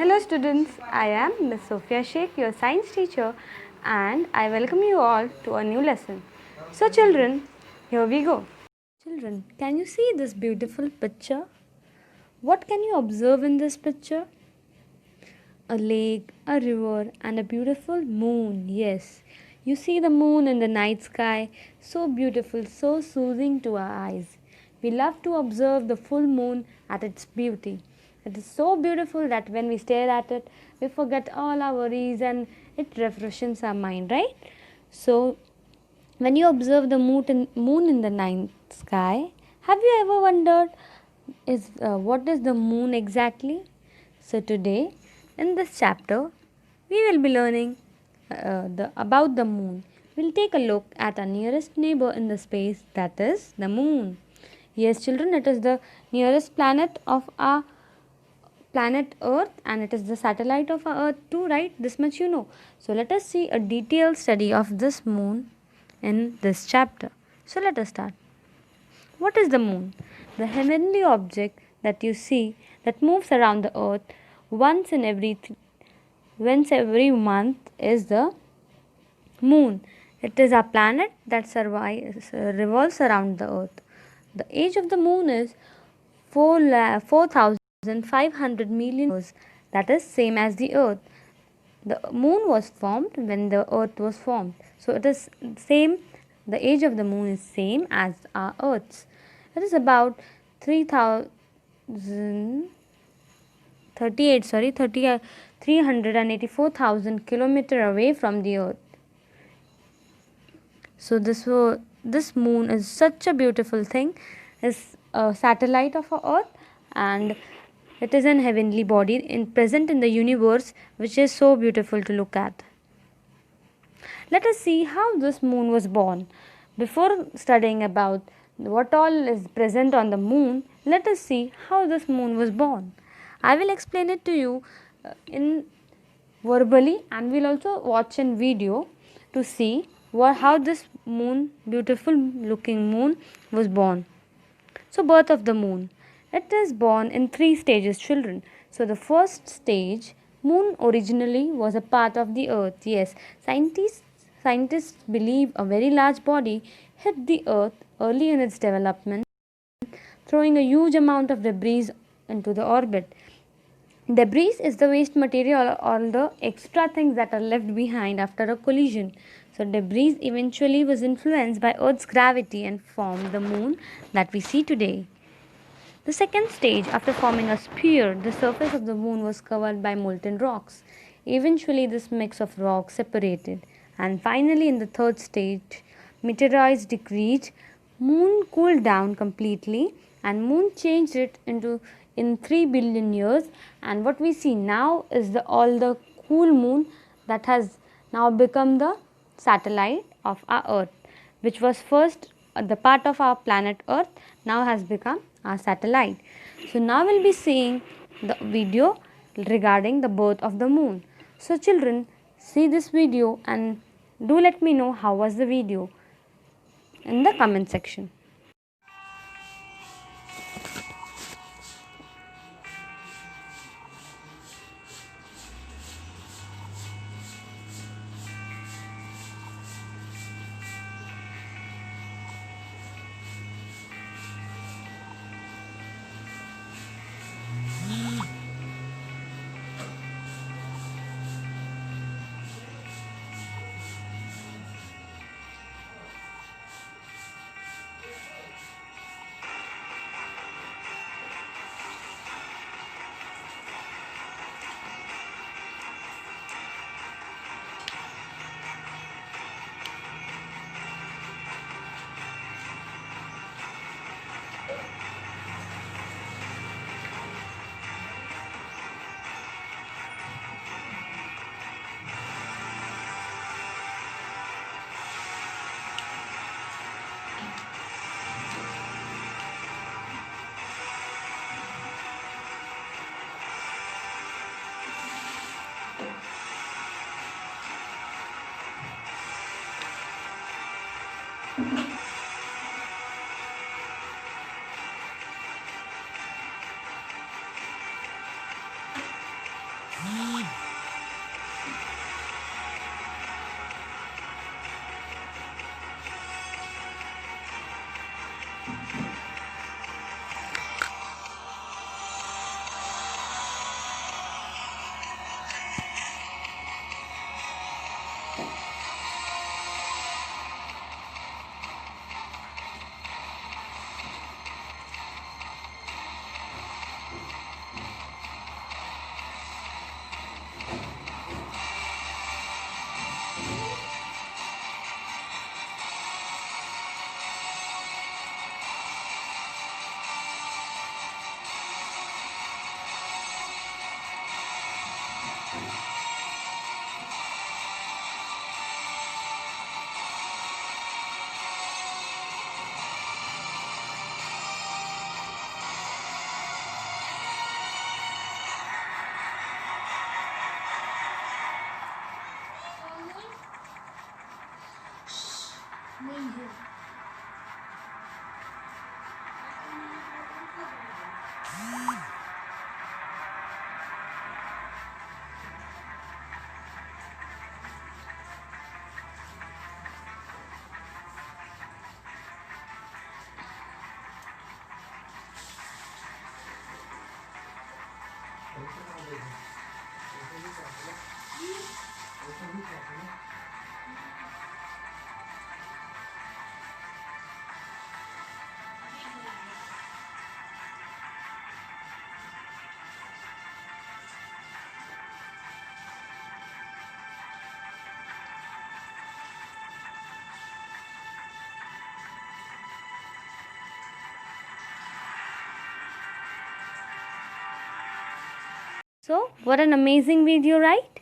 Hello students, I am Ms. Sophia Sheikh, your science teacher, and I welcome you all to a new lesson. So children, here we go. Children, can you see this beautiful picture? What can you observe in this picture? A lake, a river, and a beautiful moon. Yes, you see the moon in the night sky, so beautiful, so soothing to our eyes. We love to observe the full moon at its beauty. It is so beautiful that when we stare at it, we forget all our worries and it refreshes our mind, right? So, when you observe the moon in the night sky, have you ever wondered what is the moon exactly? So today, in this chapter, we will be learning about the moon. We'll take a look at our nearest neighbor in the space, that is the moon. Yes, children, it is the nearest planet of our planet Earth and it is the satellite of our Earth too, right? This much you know. So let us see a detailed study of this moon in this chapter. So let us start. What is the moon? The heavenly object that you see that moves around the earth once in once every month is the moon. It is a planet that revolves around the earth. The age of the moon is 4,500 million years. That is same as the earth. The moon was formed when the earth was formed. So it is same, the age of the moon is same as our earth's. It is about 384,000 kilometer away from the earth. So this moon is such a beautiful thing. It's a satellite of our earth and it is an heavenly body present in the universe, which is so beautiful to look at. Let us see how this moon was born. Before studying about what all is present on the moon, let us see how this moon was born. I will explain it to you in verbally and we'll also watch in video to see how this moon, beautiful looking moon, was born. So, birth of the moon. It is born in 3 stages, children. So, the first stage, moon originally was a part of the earth. Yes, scientists believe a very large body hit the earth early in its development, throwing a huge amount of debris into the orbit. Debris is the waste material or the extra things that are left behind after a collision. So debris eventually was influenced by Earth's gravity and formed the moon that we see today. The second stage, after forming a sphere, the surface of the moon was covered by molten rocks. Eventually, this mix of rocks separated, and finally, in the third stage, meteorites decreased, moon cooled down completely, and moon changed it into in 3 billion years. And what we see now is all the cool moon that has now become the satellite of our Earth, which was first the part of our planet Earth, now has become our satellite. So now we'll be seeing the video regarding the birth of the moon. So children, see this video and do let me know how was the video in the comment section. So, what an amazing video, right?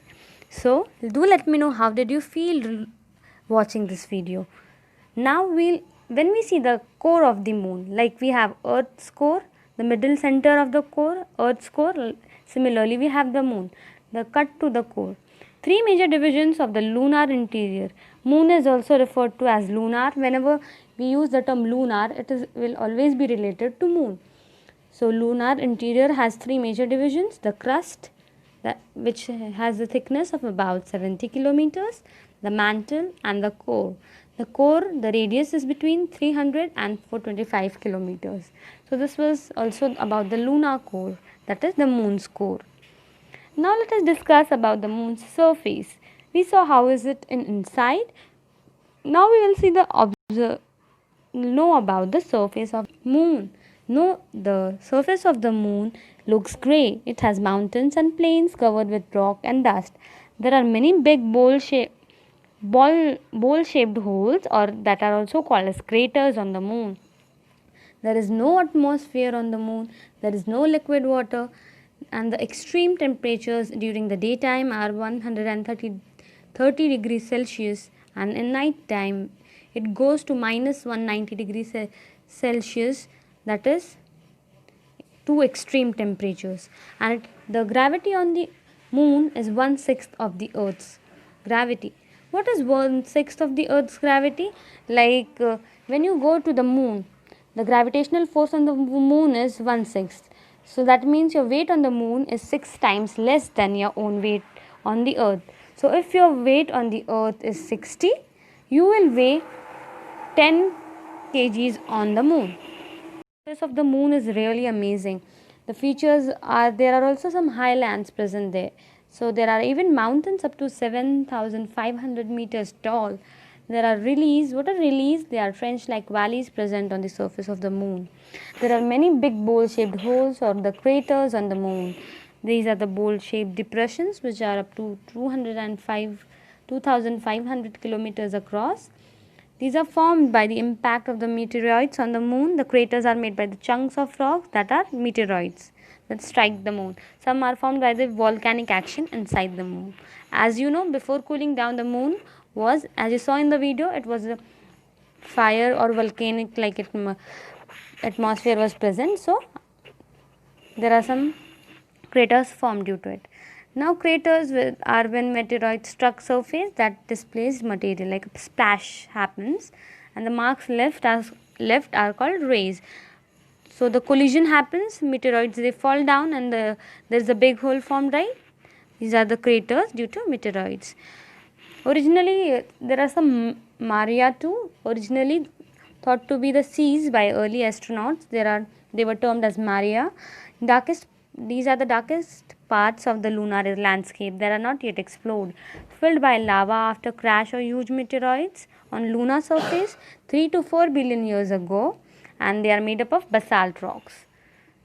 So, do let me know how did you feel watching this video. Now when we see the core of the moon, like we have Earth's core, the middle center of the core, Earth's core. Similarly, we have the moon, the cut to the core. Three major divisions of the lunar interior. Moon is also referred to as lunar. Whenever we use the term lunar, will always be related to moon. So, lunar interior has three major divisions: the crust, which has a thickness of about 70 kilometers, the mantle, and the core. The core, the radius is between 300 and 425 kilometers. So, this was also about the lunar core, that is the moon's core. Now, let us discuss about the moon's surface. We saw how is it inside. Now, we will see know about the surface of moon. No, the surface of the moon looks grey. It has mountains and plains covered with rock and dust. There are many big bowl-shaped holes, or that are also called as craters, on the moon. There is no atmosphere on the moon. There is no liquid water, and the extreme temperatures during the daytime are 130 degrees Celsius, and in night time it goes to minus 190 degrees Celsius. That is two extreme temperatures. And the gravity on the moon is 1/6 of the Earth's gravity. What is 1/6 of the Earth's gravity? Like when you go to the moon, the gravitational force on the moon is 1/6. So that means your weight on the moon is 6 times less than your own weight on the Earth. So if your weight on the Earth is 60, you will weigh 10 kgs on the moon. The surface of the moon is really amazing. The features are, there are also some highlands present there. So there are even mountains up to 7,500 meters tall. There are rilles. What are rilles? They are trench like valleys present on the surface of the moon. There are many big bowl shaped holes, or the craters, on the moon. These are the bowl shaped depressions, which are up to 2,500 kilometers across. These are formed by the impact of the meteoroids on the moon. The craters are made by the chunks of rock that are meteoroids that strike the moon. Some are formed by the volcanic action inside the moon. As you know, before cooling down, the moon was, as you saw in the video, it was a fire or volcanic like atmosphere was present. So there are some craters formed due to it. Now craters are when meteoroids struck surface that displaced material, like a splash happens, and the marks left are called rays. So the collision happens, meteoroids they fall down, and there is a big hole formed, right? These are the craters due to meteoroids. Originally there are some Maria too, originally thought to be the seas by early astronauts. They were termed as Maria. These are the darkest parts of the lunar landscape that are not yet explored, filled by lava after crash of huge meteoroids on lunar surface 3 to 4 billion years ago, and they are made up of basalt rocks.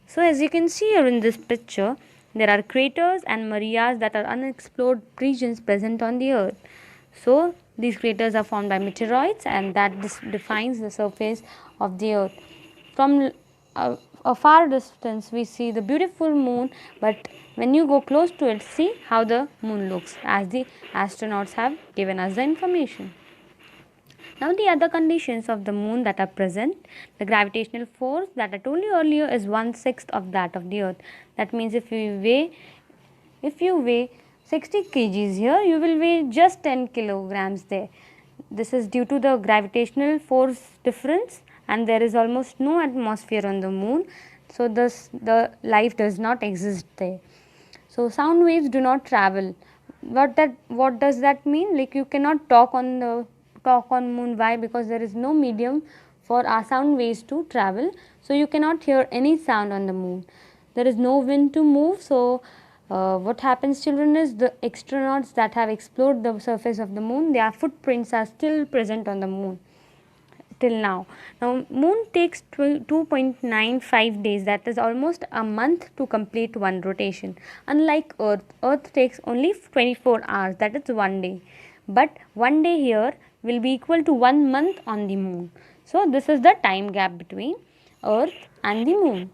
So as you can see here in this picture, there are craters and Marias that are unexplored regions present on the earth. So these craters are formed by meteoroids, and that defines the surface of the earth. From a far distance we see the beautiful moon, but when you go close to it, see how the moon looks, as the astronauts have given us the information. Now the other conditions of the moon that are present, the gravitational force that I told you earlier is 1/6 of that of the earth. That means if you weigh 60 kgs here, you will weigh just 10 kilograms there. This is due to the gravitational force difference, and there is almost no atmosphere on the moon, so thus the life does not exist there. So sound waves do not travel. What does that mean? Like you cannot talk on moon. Why? Because there is no medium for our sound waves to travel, so you cannot hear any sound on the moon. There is no wind to move, so what happens, children, is the astronauts that have explored the surface of the moon, their footprints are still present on the moon till now. Now moon takes 2.95 days, that is almost a month, to complete one rotation. Unlike earth takes only 24 hours, that is one day, but one day here will be equal to 1 month on the moon. So this is the time gap between earth and the moon.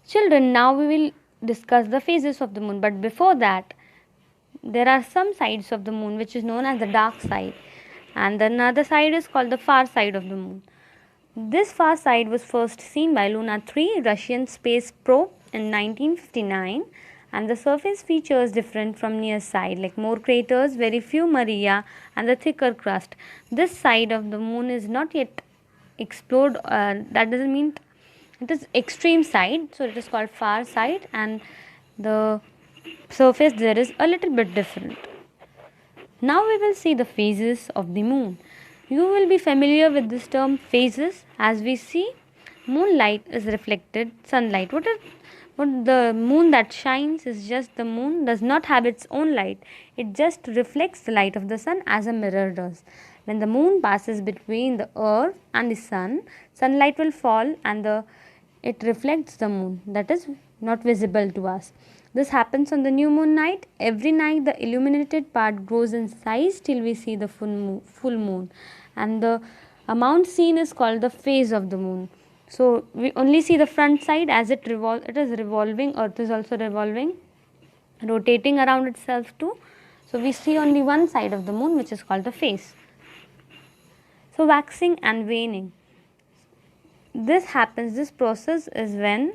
Children, now we will discuss the phases of the moon, but before that, there are some sides of the moon which is known as the dark side, and another side is called the far side of the moon. This far side was first seen by Luna 3 Russian space probe in 1959, and the surface features different from near side, like more craters, very few maria, and the thicker crust. This side of the moon is not yet explored. That doesn't mean it is extreme side, so it is called far side, and the surface there is a little bit different. Now we will see the phases of the moon. You will be familiar with this term phases. As we see, moonlight is reflected sunlight. What the moon that shines is just the moon does not have its own light. It just reflects the light of the sun as a mirror does. When the moon passes between the earth and the sun, sunlight will fall and it reflects the moon, that is not visible to us. This happens on the new moon night. Every night the illuminated part grows in size till we see the full moon, and the amount seen is called the phase of the moon. So we only see the front side as it is revolving. Earth is also revolving, rotating around itself too. So we see only one side of the moon, which is called the face. So waxing and waning. This process is when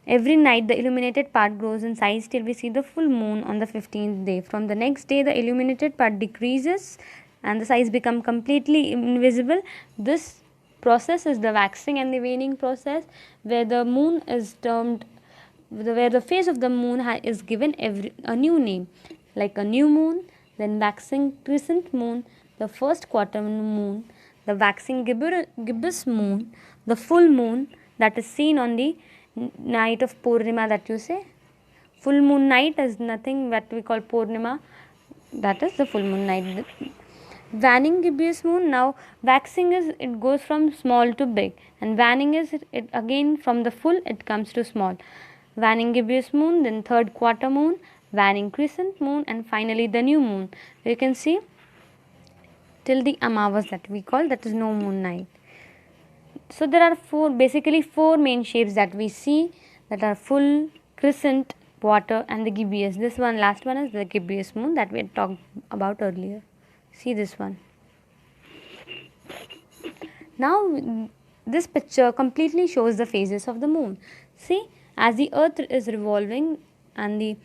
every night the illuminated part grows in size till we see the full moon on the 15th day. From the next day the illuminated part decreases and the size become completely invisible. This process is the waxing and the waning process, where the moon is termed, where the phase of the moon is given a new name, like a new moon, then waxing crescent moon, the first quarter moon, the waxing gibbous moon, the full moon that is seen on the night of Purnima, that you say. Full moon night is nothing that we call Purnima, that is the full moon night. Waning gibbous moon. Now waxing is it goes from small to big, and waning is it again from the full it comes to small. Waning gibbous moon, then third quarter moon, waning crescent moon, and finally the new moon. You can see till the Amavas that we call, that is no moon night. So there are basically four main shapes that we see, that are full, crescent, water, and the gibbous. This one, last one, is the gibbous moon that we had talked about earlier. See this one. Now this picture completely shows the phases of the moon. See, as the earth is revolving and the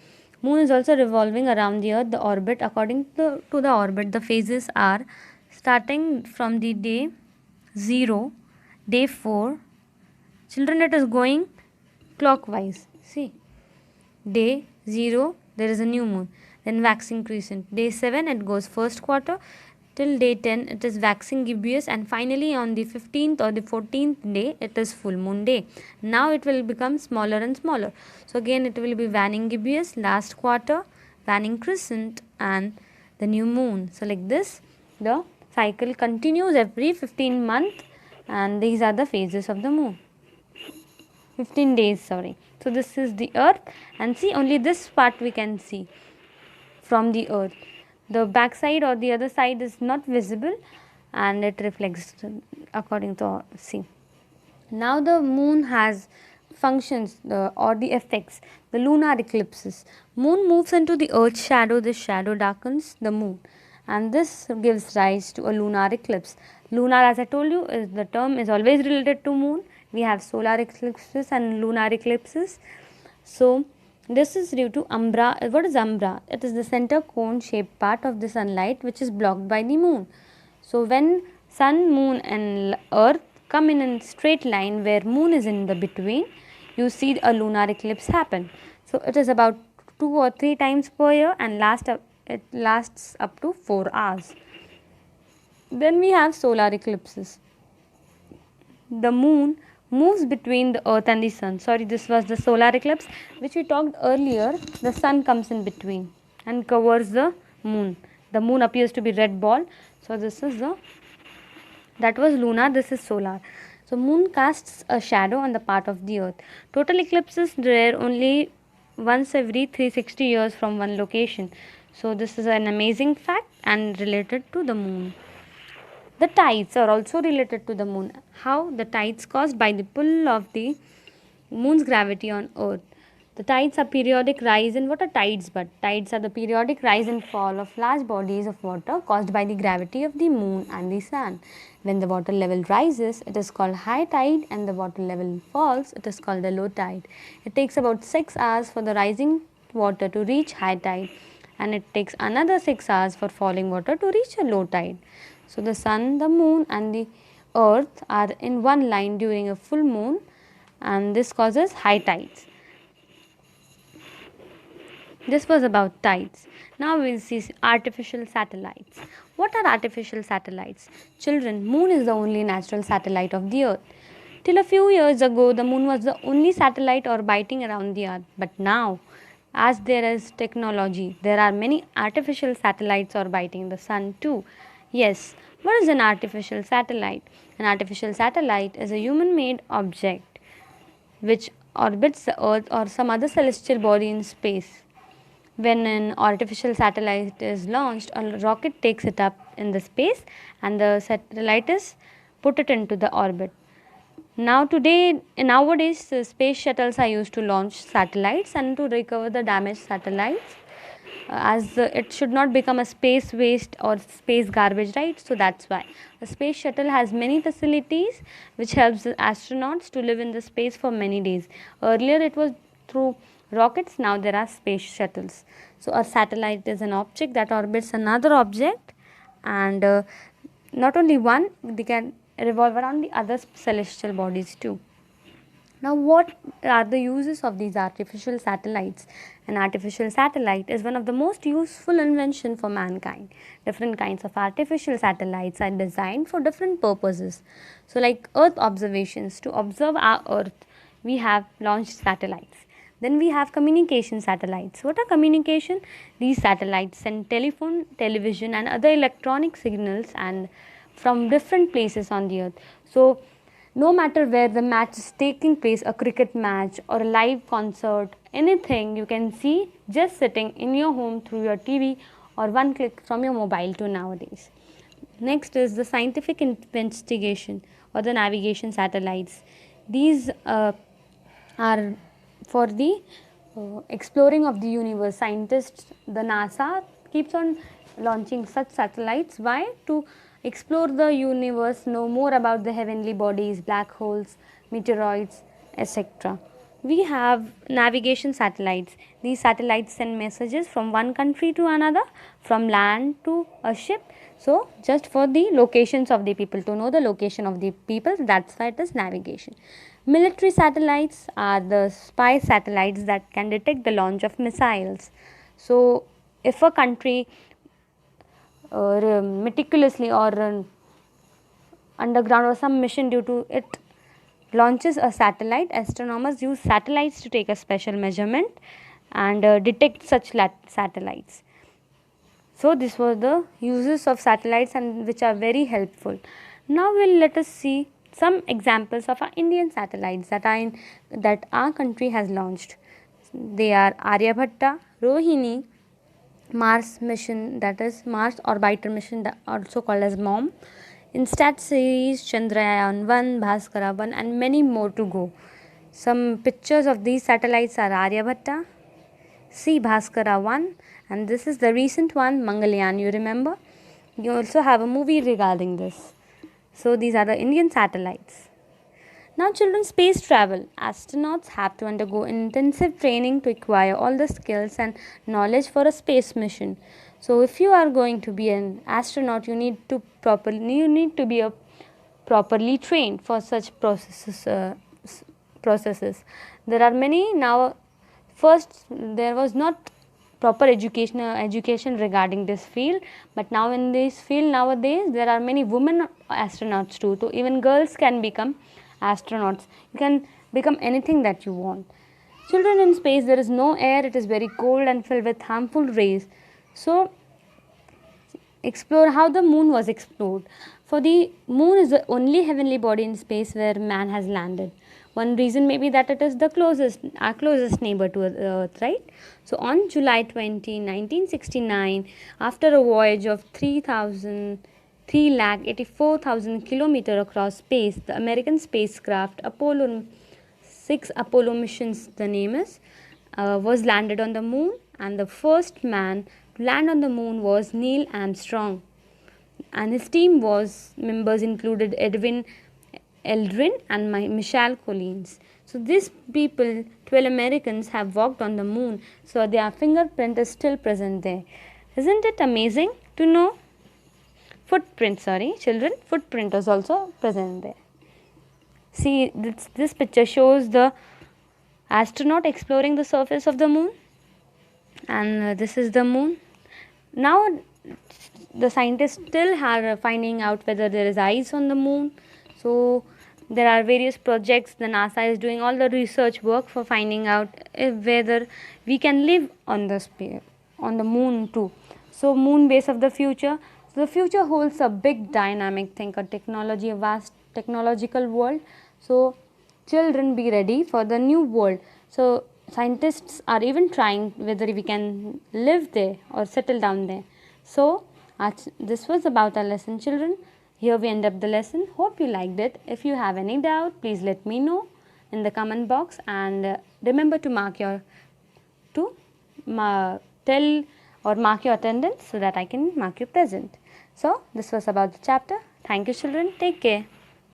moon is also revolving around the earth, the orbit, according to the orbit, the phases are starting from the day 0, day 4. Children, it is going clockwise. See, day 0 there is a new moon, then waxing crescent. Day 7 it goes first quarter, till day 10 it is waxing gibbous, and finally on the 15th or the 14th day it is full moon day. Now it will become smaller and smaller. So again it will be waning gibbous, last quarter, waning crescent, and the new moon. So like this the cycle continues every 15 months, and these are the phases of the moon. 15 days, sorry. So this is the earth, and see, only this part we can see from the earth. The back side or the other side is not visible, and it reflects according to see. Now the moon has functions or the effects. The lunar eclipses. Moon moves into the earth's shadow. This shadow darkens the moon, and this gives rise to a lunar eclipse. Lunar, as I told you, is the term is always related to moon. We have solar eclipses and lunar eclipses. So this is due to umbra. What is umbra? It is the center cone shaped part of the sunlight which is blocked by the moon. So when sun, moon and earth come in a straight line where moon is in the between, you see a lunar eclipse happen. So it is about 2 or 3 times per year and it lasts up to 4 hours. Then we have solar eclipses. The moon moves between the earth and the sun. Sorry, this was the solar eclipse which we talked earlier. The sun comes in between and covers the moon. The moon appears to be red ball. So this is the that was lunar, this is solar. So moon casts a shadow on the part of the earth. Total eclipses rare only once every 360 years from one location. So this is an amazing fact and related to the moon. The tides are also related to the moon. How? The tides caused by the pull of the moon's gravity on earth. The tides are periodic rise in what are tides but? Tides are the periodic rise and fall of large bodies of water caused by the gravity of the moon and the sun. When the water level rises, it is called high tide, and the water level falls, it is called the low tide. It takes about 6 hours for the rising water to reach high tide, and it takes another 6 hours for falling water to reach a low tide. So the sun, the moon and the earth are in one line during a full moon, and this causes high tides. This was about tides. Now we will see artificial satellites. What are artificial satellites? Children, moon is the only natural satellite of the earth. Till a few years ago, the moon was the only satellite orbiting around the earth. But now, as there is technology, there are many artificial satellites orbiting the sun too. Yes, what is an artificial satellite? An artificial satellite is a human made object which orbits the earth or some other celestial body in space. When an artificial satellite is launched, a rocket takes it up in the space and the satellite is put it into the orbit. Nowadays, space shuttles are used to launch satellites and to recover the damaged satellites, as it should not become a space waste or space garbage, right? So that's why a space shuttle has many facilities which helps the astronauts to live in the space for many days. Earlier it was through rockets, now there are space shuttles. So a satellite is an object that orbits another object, and not only one, they can revolve around the other celestial bodies too. Now, what are the uses of these artificial satellites? An artificial satellite is one of the most useful invention for mankind. Different kinds of artificial satellites are designed for different purposes. So, like Earth observations, to observe our Earth, we have launched satellites. Then we have communication satellites. What are communication? These satellites send telephone, television and other electronic signals and from different places on the earth. So no matter where the match is taking place, a cricket match or a live concert, anything you can see just sitting in your home through your TV or one click from your mobile to nowadays. Next is the scientific investigation or the navigation satellites. These are for the exploring of the universe. Scientists, the NASA keeps on launching such satellites. Why? To explore the universe, know more about the heavenly bodies, black holes, meteoroids, etc. We have navigation satellites. These satellites send messages from one country to another, from land to a ship. So just for the locations of the people, to know the location of the people, that's why it is navigation. Military satellites are the spy satellites that can detect the launch of missiles. So if a country meticulously or underground or some mission due to it launches a satellite, astronomers use satellites to take a special measurement and detect such satellites. So this was the uses of satellites, and which are very helpful. Now let us see some examples of our Indian satellites that our country has launched. They are Aryabhatta, Rohini, Mars mission, that is Mars orbiter mission, also called as MOM, InStat series, Chandrayaan 1, Bhaskara 1, and many more to go. Some pictures of these satellites are Aryabhatta, C Bhaskara 1, and this is the recent one, Mangalyaan, you remember? You also have a movie regarding this. So these are the Indian satellites. Now, children, space travel. Astronauts have to undergo intensive training to acquire all the skills and knowledge for a space mission. So, if you are going to be an astronaut, you need to be properly trained for such processes. There are many now. First, there was not proper education regarding this field, but now in this field nowadays there are many women astronauts too. So even girls can become astronauts. You can become anything that you want. Children, in space there is no air, it is very cold and filled with harmful rays. So explore how the moon was explored. For the moon is the only heavenly body in space where man has landed. One reason may be that it is our closest neighbor to Earth, right? So on July 20, 1969, after a voyage of 3,84,000 kilometers across space, the American spacecraft Apollo 6 Apollo missions, the name is, was landed on the moon, and the first man to land on the moon was Neil Armstrong, and his team was members included Edwin Aldrin and Michelle Collins. So these people, 12 Americans, have walked on the moon, so their fingerprint is still present there. Isn't it amazing to know? Footprint is also present there. See, this picture shows the astronaut exploring the surface of the moon, and this is the moon. Now the scientists still are finding out whether there is ice on the moon. So there are various projects. The NASA is doing all the research work for finding out whether we can live on the moon too. So moon base of the future. So the future holds a big dynamic thing, a vast technological world. So children, be ready for the new world. So scientists are even trying whether we can live there or settle down there. So this was about our lesson, children. Here we end up the lesson. Hope you liked it. If you have any doubt, please let me know in the comment box, and remember to mark your attendance so that I can mark you present. So this was about the chapter. Thank you, children. Take care.